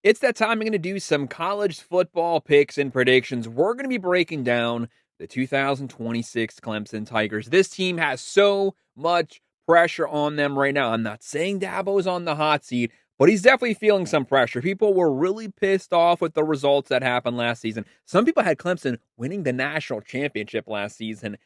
It's that time I'm going to do some college football picks and predictions. We're going to be breaking down the 2026 Clemson Tigers. This team has so much pressure on them right now. I'm not saying Dabo's on the hot seat, but he's definitely feeling some pressure. People were really pissed off with the results that happened last season. Some people had Clemson winning the national championship last season.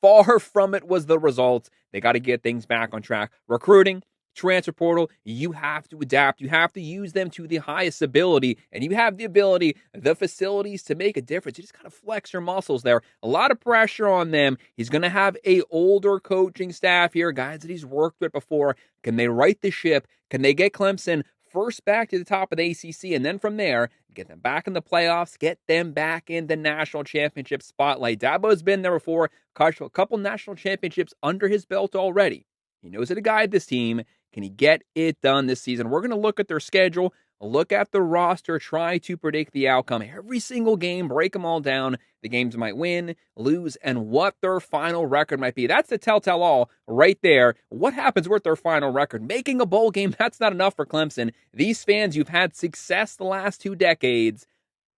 Far from it was the results. They got to get things back on track. Recruiting, transfer portal, you have to adapt. You have to use them to the highest ability, and you have the ability, the facilities to make a difference. You just got to flex your muscles there. A lot of pressure on them. He's going to have a older coaching staff here, guys that he's worked with before. Can they right the ship? Can they get Clemson first back to the top of the ACC, and then from there, get them back in the playoffs, get them back in the national championship spotlight? Dabo's been there before, a couple national championships under his belt already. He knows how to guide this team. Can he get it done this season? We're going to look at their schedule, look at the roster, try to predict the outcome. Every single game, break them all down. The games might win, lose, and what their final record might be. That's the telltale all right there. What happens with their final record? Making a bowl game, that's not enough for Clemson. These fans, you've had success the last 2 decades.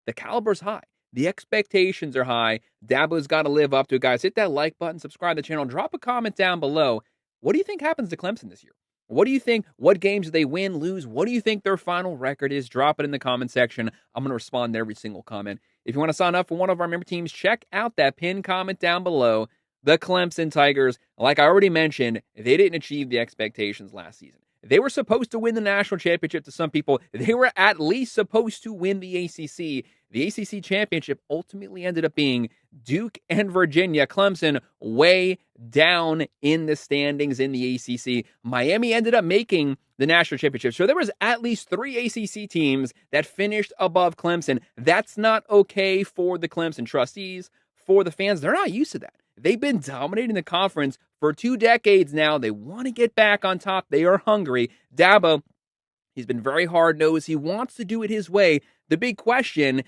The caliber's high. The expectations are high. Dabo's got to live up to it, guys. Hit that like button, subscribe to the channel, drop a comment down below. What do you think happens to Clemson this year? What do you think? What games do they win, lose? What do you think their final record is? Drop it in the comment section. I'm going to respond to every single comment. If you want to sign up for one of our member teams, check out that pinned comment down below. The Clemson Tigers, like I already mentioned, they didn't achieve the expectations last season. They were supposed to win the national championship to some people. They were at least supposed to win the ACC. The ACC championship ultimately ended up being Duke and Virginia. Clemson way down in the standings in the ACC. Miami ended up making the national championship. So there was at least 3 ACC teams that finished above Clemson. That's not okay for the Clemson trustees, for the fans. They're not used to that. They've been dominating the conference for 2 decades now. They want to get back on top. They are hungry. Dabo, he's been very hard-nosed. He wants to do it his way. The big question,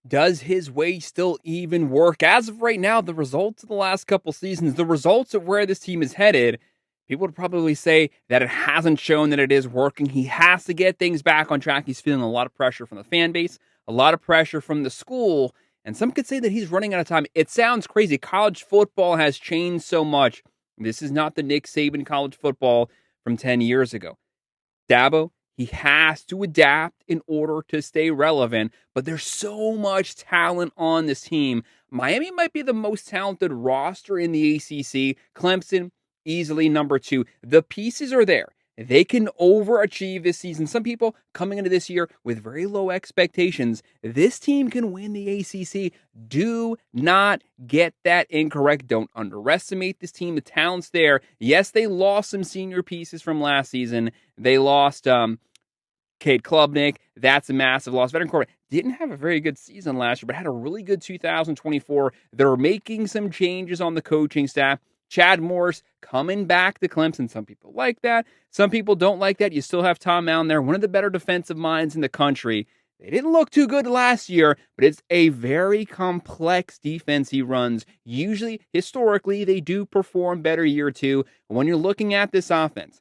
does his way still even work? As of right now, the results of the last couple seasons, the results of where this team is headed, people would probably say that it hasn't shown that it is working. He has to get things back on track. He's feeling a lot of pressure from the fan base, a lot of pressure from the school, and some could say that he's running out of time. It sounds crazy. College football has changed so much. This is not the Nick Saban college football from 10 years ago. Dabo, he has to adapt in order to stay relevant, but there's so much talent on this team. Miami might be the most talented roster in the ACC. Clemson, easily number 2. The pieces are there. They can overachieve this season. Some people coming into this year with very low expectations. This team can win the ACC. Do not get that incorrect. Don't underestimate this team. The talent's there. Yes, they lost some senior pieces from last season. They lost Cade Klubnik. That's a massive loss. Veteran quarterback didn't have a very good season last year, but had a really good 2024. They're making some changes on the coaching staff. Chad Morris coming back to Clemson. Some people like that. Some people don't like that. You still have Tom Allen there, one of the better defensive minds in the country. They didn't look too good last year, but it's a very complex defense he runs. Usually, historically, they do perform better year 2. When you're looking at this offense,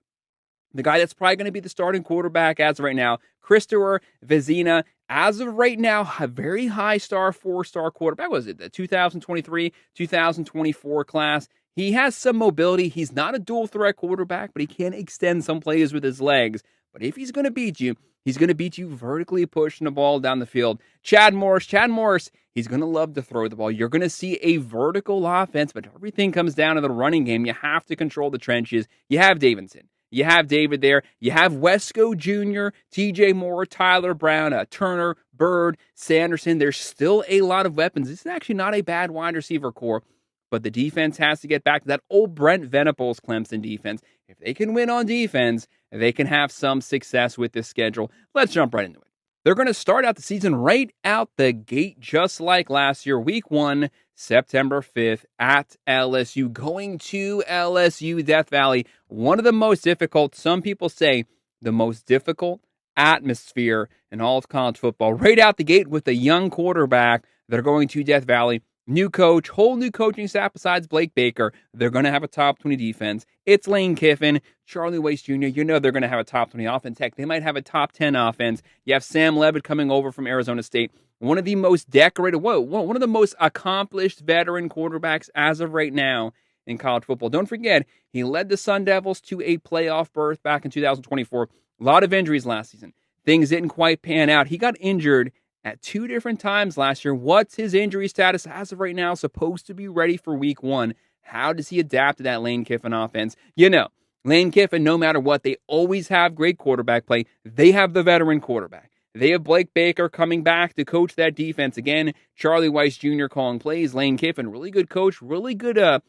the guy that's probably going to be the starting quarterback as of right now, Christopher Vezina, as of right now, a very high-star, 4-star quarterback. Was it the 2023, 2024 class? He has some mobility. He's not a dual-threat quarterback, but he can extend some plays with his legs. But if he's going to beat you, he's going to beat you vertically pushing the ball down the field. Chad Morris, he's going to love to throw the ball. You're going to see a vertical offense, but everything comes down to the running game. You have to control the trenches. You have Davidson. You have David there. You have Wesco Jr., TJ Moore, Tyler Brown, Turner, Bird, Sanderson. There's still a lot of weapons. This is actually not a bad wide receiver core. But the defense has to get back to that old Brent Venables Clemson defense. If they can win on defense, they can have some success with this schedule. Let's jump right into it. They're going to start out the season right out the gate, just like last year. Week 1, September 5th at LSU. Going to LSU Death Valley. One of the most difficult, some people say, the most difficult atmosphere in all of college football. Right out the gate with a young quarterback. They're going to Death Valley. New coach, whole new coaching staff besides Blake Baker. They're going to have a top 20 defense. It's Lane Kiffin, Charlie Weiss Jr. You know they're going to have a top 20 offense. Heck, they might have a top 10 offense. You have Sam Levitt coming over from Arizona State. One of the most decorated, one of the most accomplished veteran quarterbacks as of right now in college football. Don't forget, he led the Sun Devils to a playoff berth back in 2024. A lot of injuries last season. Things didn't quite pan out. He got injured at 2 different times last year. What's his injury status as of right now? Supposed to be ready for week 1. How does he adapt to that Lane Kiffin offense? You know, Lane Kiffin, no matter what, they always have great quarterback play. They have the veteran quarterback. They have Blake Baker coming back to coach that defense again. Charlie Weiss Jr. calling plays. Lane Kiffin, really good coach, really good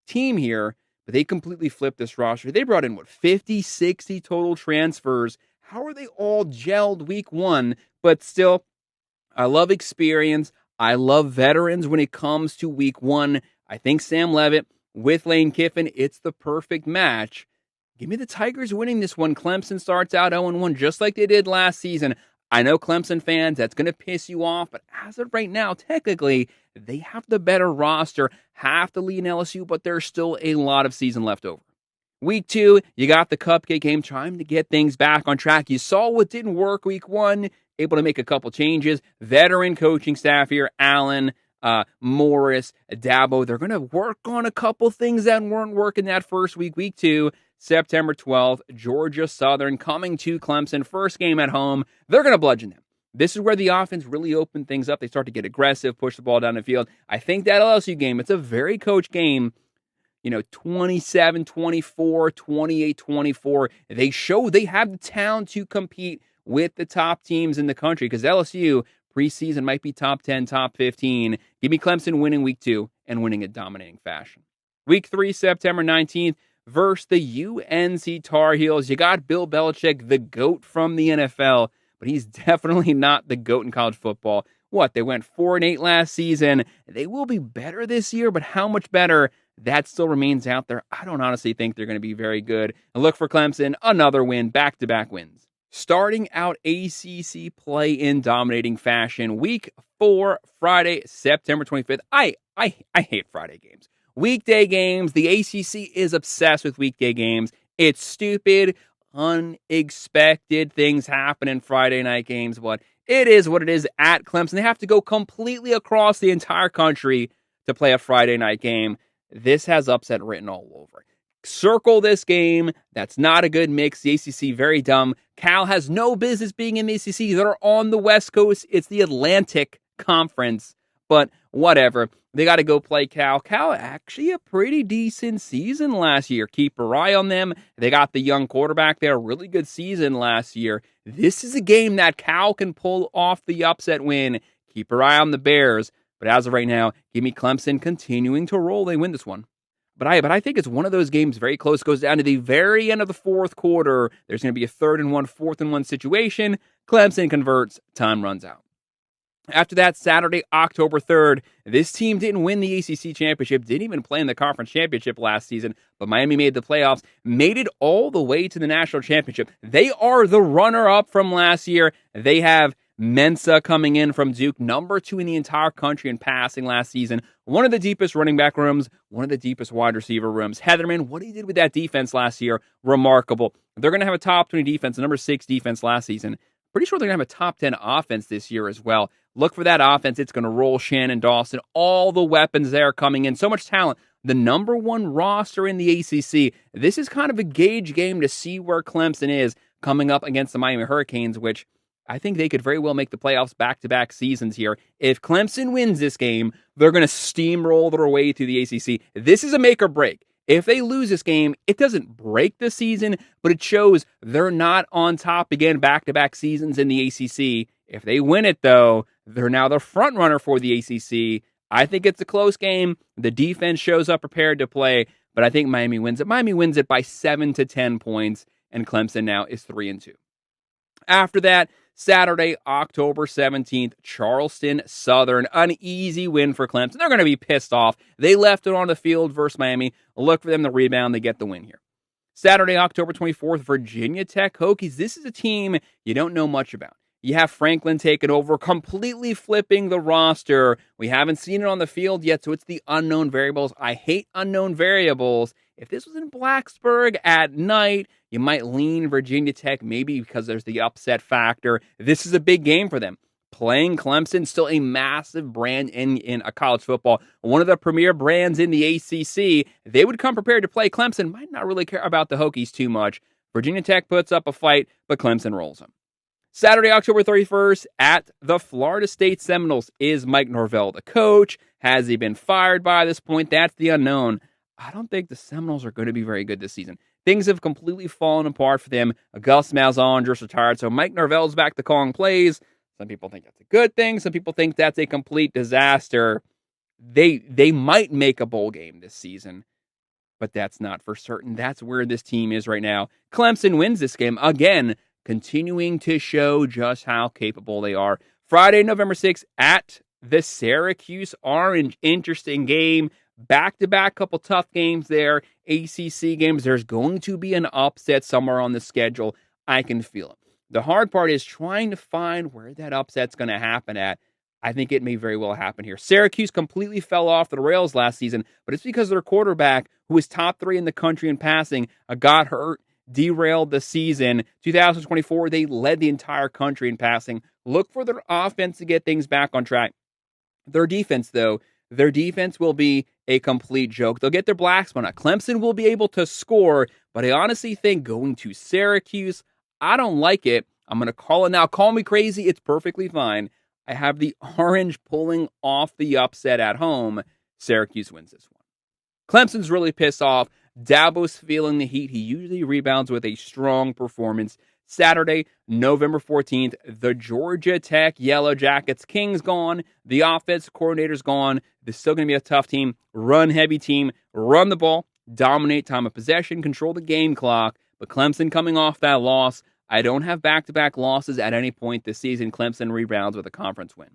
team here. But they completely flipped this roster. They brought in, 50, 60 total transfers. How are they all gelled week 1? But still, I love experience. I love veterans when it comes to week 1. I think Sam Levitt with Lane Kiffin, it's the perfect match. Give me the Tigers winning this one. Clemson starts out 0-1 just like they did last season. I know Clemson fans, that's going to piss you off, but as of right now, technically, they have the better roster, have to lead LSU, but there's still a lot of season left over. Week 2, you got the cupcake game, trying to get things back on track. You saw what didn't work week 1, able to make a couple changes. Veteran coaching staff here, Allen, Morris, Dabo, they're going to work on a couple things that weren't working that first week. Week 2, September 12th, Georgia Southern coming to Clemson. First game at home. They're going to bludgeon them. This is where the offense really opened things up. They start to get aggressive, push the ball down the field. I think that LSU game, it's a very coach game. 27-24, 28-24. They show they have the talent to compete with the top teams in the country because LSU preseason might be top 10, top 15. Give me Clemson winning week 2 and winning in dominating fashion. Week 3, September 19th, versus the UNC Tar Heels. You got Bill Belichick, the GOAT from the NFL, but he's definitely not the GOAT in college football. They went 4-8 last season. They will be better this year, but how much better? That still remains out there. I don't honestly think they're going to be very good. And look for Clemson, another win, back-to-back wins. Starting out ACC play in dominating fashion. Week 4, Friday, September 25th. I hate Friday games. Weekday games. The ACC is obsessed with weekday games. It's stupid, unexpected things happen in Friday night games, but it is what it is at Clemson. They have to go completely across the entire country to play a Friday night game. This has upset written all over it. Circle this game. That's not a good mix. The ACC, very dumb. Cal has no business being in the ACC. They're on the West Coast. It's the Atlantic Conference. But whatever. They got to go play Cal. Cal, actually a pretty decent season last year. Keep your eye on them. They got the young quarterback there. Really good season last year. This is a game that Cal can pull off the upset win. Keep your eye on the Bears. But as of right now, give me Clemson continuing to roll. They win this one. But I think it's one of those games very close. Goes down to the very end of the fourth quarter. There's going to be a 3rd and 1, 4th and 1 situation. Clemson converts. Time runs out. After that, Saturday, October 3rd, this team didn't win the ACC championship, didn't even play in the conference championship last season, but Miami made the playoffs, made it all the way to the national championship. They are the runner-up from last year. They have Mensa coming in from Duke, number 2 in the entire country in passing last season. One of the deepest running back rooms, one of the deepest wide receiver rooms. Heatherman, what he did with that defense last year, remarkable. They're going to have a top 20 defense, number 6 defense last season. Pretty sure they're going to have a top 10 offense this year as well. Look for that offense. It's going to roll Shannon Dawson. All the weapons there coming in. So much talent. The number 1 roster in the ACC. This is kind of a gauge game to see where Clemson is coming up against the Miami Hurricanes, which I think they could very well make the playoffs back-to-back seasons here. If Clemson wins this game, they're going to steamroll their way to the ACC. This is a make or break. If they lose this game, it doesn't break the season, but it shows they're not on top again back-to-back seasons in the ACC. If they win it, though, they're now the front runner for the ACC. I think it's a close game. The defense shows up prepared to play, but I think Miami wins it. Miami wins it by 7 to 10 points, and Clemson now is 3-2. After that, Saturday, October 17th, Charleston Southern. An easy win for Clemson. They're going to be pissed off. They left it on the field versus Miami. Look for them to rebound. They get the win here. Saturday, October 24th, Virginia Tech Hokies. This is a team you don't know much about. You have Franklin taking over, completely flipping the roster. We haven't seen it on the field yet, so it's the unknown variables. I hate unknown variables. If this was in Blacksburg at night, you might lean Virginia Tech, maybe because there's the upset factor. This is a big game for them. Playing Clemson, still a massive brand in a college football, one of the premier brands in the ACC. They would come prepared to play. Clemson might not really care about the Hokies too much. Virginia Tech puts up a fight, but Clemson rolls them. Saturday, October 31st, at the Florida State Seminoles. Is Mike Norvell the coach? Has he been fired by this point? That's the unknown. I don't think the Seminoles are going to be very good this season. Things have completely fallen apart for them. Gus Malzahn just retired, so Mike Norvell's back to calling plays. Some people think that's a good thing. Some people think that's a complete disaster. They might make a bowl game this season, but that's not for certain. That's where this team is right now. Clemson wins this game, again, continuing to show just how capable they are. Friday, November 6th, at the Syracuse Orange. Interesting game. Back-to-back couple tough games there. ACC games. There's going to be an upset somewhere on the schedule. I can feel it. The hard part is trying to find where that upset's going to happen at. I think it may very well happen here. Syracuse completely fell off the rails last season, but it's because their quarterback, who was top 3 in the country in passing, got hurt, derailed the season. 2024, they led the entire country in passing. Look for their offense to get things back on track. Their defense, though, their defense will be a complete joke. They'll get their black spun out. Clemson will be able to score, but I honestly think going to Syracuse, I don't like it. I'm going to call it now. Call me crazy. It's perfectly fine. I have the Orange pulling off the upset at home. Syracuse wins this one. Clemson's really pissed off. Dabo's feeling the heat. He usually rebounds with a strong performance. Saturday, November 14th, the Georgia Tech Yellow Jackets. King's gone. The offense coordinator's gone. This is still going to be a tough team. Run-heavy team. Run the ball. Dominate time of possession. Control the game clock. But Clemson coming off that loss, I don't have back-to-back losses at any point this season. Clemson rebounds with a conference win.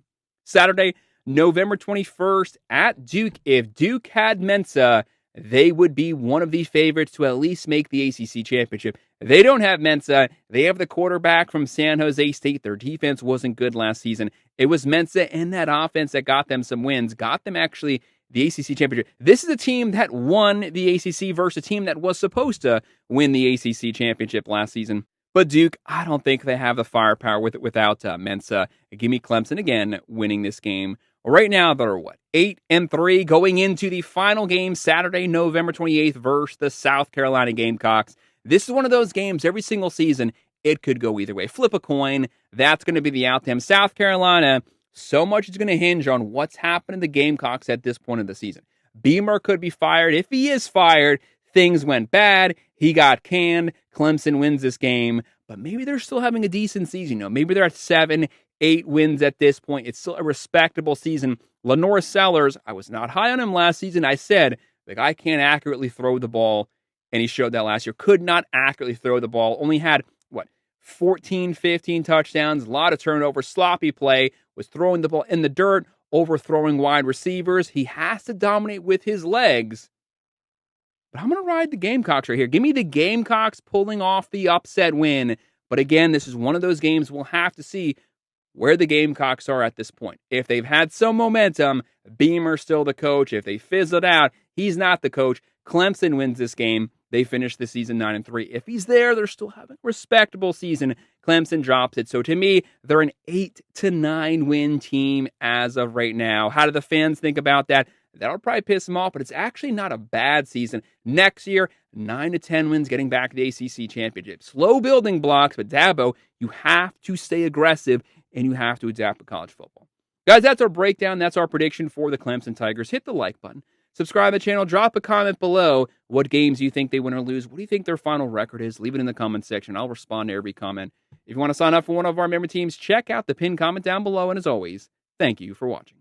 Saturday, November 21st, at Duke. If Duke had Mensa, they would be one of the favorites to at least make the ACC championship. They don't have Mensa. They have the quarterback from San Jose State. Their defense wasn't good last season. It was Mensa and that offense that got them some wins, got them actually the ACC championship. This is a team that won the ACC versus a team that was supposed to win the ACC championship last season. But Duke, I don't think they have the firepower without Mensa. Give me Clemson again winning this game. Right now, they're 8-3 going into the final game Saturday, November 28th versus the South Carolina Gamecocks. This is one of those games every single season. It could go either way. Flip a coin. That's going to be the outcome. South Carolina, so much is going to hinge on what's happening to the Gamecocks at this point of the season. Beamer could be fired. If he is fired, things went bad. He got canned. Clemson wins this game. But maybe they're still having a decent season. Maybe they're at 7-8 wins at this point. It's still a respectable season. Lenore Sellers, I was not high on him last season. I said, the guy can't accurately throw the ball. And he showed that last year. Could not accurately throw the ball. Only had, 14, 15 touchdowns. A lot of turnovers. Sloppy play. Was throwing the ball in the dirt. Overthrowing wide receivers. He has to dominate with his legs. But I'm going to ride the Gamecocks right here. Give me the Gamecocks pulling off the upset win. But again, this is one of those games we'll have to see where the Gamecocks are at this point. If they've had some momentum, Beamer's still the coach. If they fizzled out, he's not the coach. Clemson wins this game. They finish the season 9-3. If he's there, they're still having a respectable season. Clemson drops it. So to me, they're an 8-9 win team as of right now. How do the fans think about that? That'll probably piss them off, but it's actually not a bad season. Next year, 9-10 wins, getting back to the ACC championship. Slow building blocks, but Dabo, you have to stay aggressive and you have to adapt to college football. Guys, that's our breakdown. That's our prediction for the Clemson Tigers. Hit the like button. Subscribe to the channel. Drop a comment below. What games you think they win or lose? What do you think their final record is? Leave it in the comment section. I'll respond to every comment. If you want to sign up for one of our member teams, check out the pinned comment down below. And as always, thank you for watching.